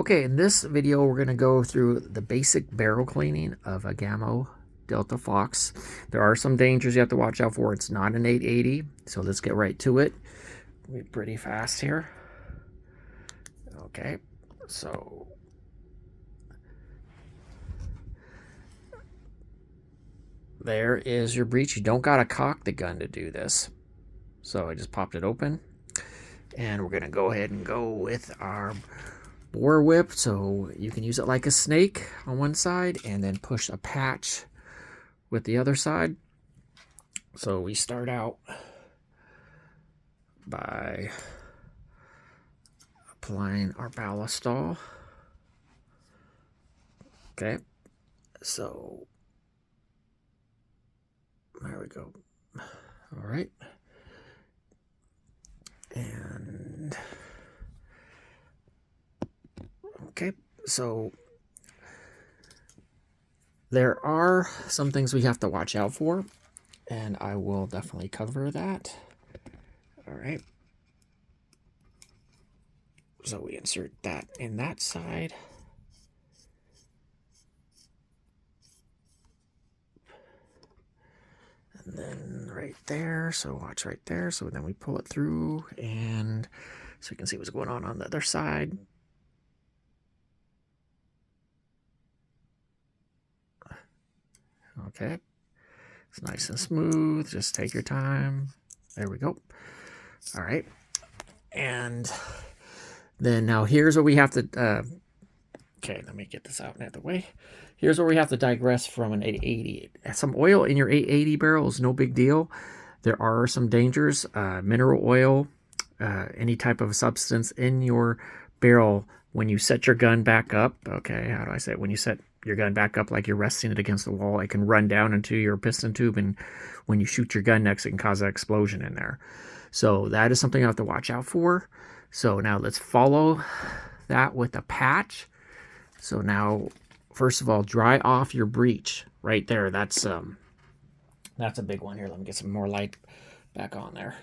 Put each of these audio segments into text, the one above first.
Okay, in this video we're going to go through the basic barrel cleaning of a Gamo Delta Fox. There are some dangers you have to watch out for. It's not an 880, so let's get right to it. We're pretty fast here. Okay, so there is your breech. You don't got to cock the gun to do this. So I just popped it open, and we're going to go ahead and go with our bore whip, so you can use it like a snake on one side and then push a patch with the other side. So we start out by applying our ballistol. Okay, so there we go. All right, and okay, so there are some things we have to watch out for, and I will definitely cover that. All right, so we insert that in that side. And then right there, so watch right there. So then we pull it through, and so you can see what's going on the other side. Okay, it's nice and smooth. Just take your time. There we go. All right, and then now here's what we have to. Okay, let me get this out of the way. Here's where we have to digress from an 880. Some oil in your 880 barrel is no big deal. There are some dangers. Mineral oil, any type of substance in your barrel when you set your gun back up. Okay, how do I say it? When you set your gun back up like you're resting it against the wall, it can run down into your piston tube, and when you shoot your gun next, it can cause an explosion in there. So that is something you have to watch out for. So now let's follow that with a patch. So now, first of all, dry off your breech right there. That's a big one here. Let me get some more light back on there.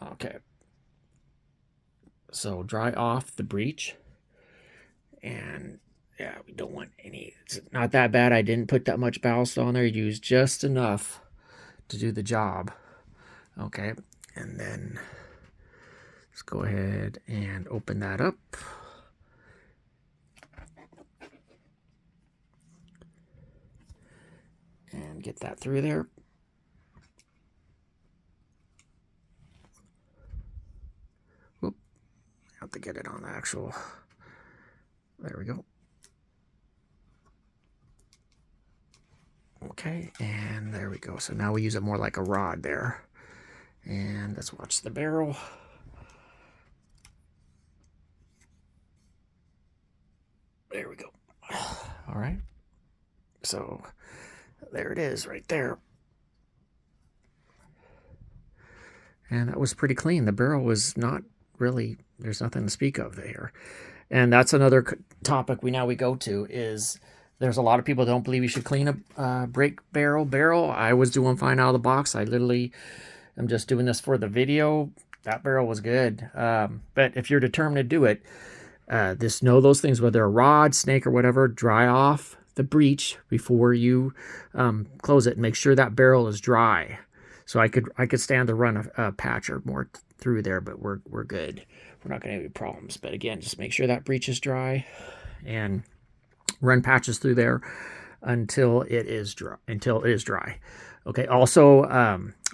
Okay. So dry off the breech, and yeah, we don't want any. It's not that bad. I didn't put that much ballast on there. Use just enough to do the job. Okay, and then let's go ahead and open that up. And get that through there. Whoop. Have to get it on the actual. There we go. Okay, and there we go. So now we use it more like a rod there. And let's watch the barrel. There we go. All right. So there it is right there. And that was pretty clean. The barrel was not really, there's nothing to speak of there. And that's another topic we go to is there's a lot of people don't believe you should clean a brake barrel. I was doing fine out of the box. I literally am just doing this for the video. That barrel was good. But if you're determined to do it, just know those things, whether a rod, snake, or whatever, dry off the breech before you close it, and make sure that barrel is dry. So I could stand to run a patch or more through there, but we're good. We're not going to have any problems. But again, just make sure that breech is dry, and run patches through there until it is dry. Okay. Also,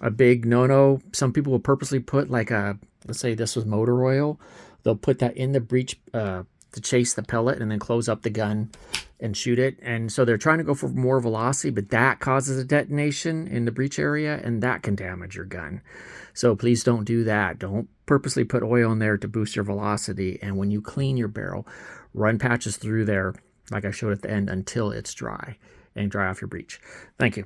a big no-no. Some people will purposely put like let's say this was motor oil. They'll put that in the breech to chase the pellet, and then close up the gun and shoot it. And so they're trying to go for more velocity, but that causes a detonation in the breech area, and that can damage your gun. So please don't do that. Don't purposely put oil in there to boost your velocity. And when you clean your barrel, run patches through there like I showed at the end until it's dry, and dry off your breech. Thank you.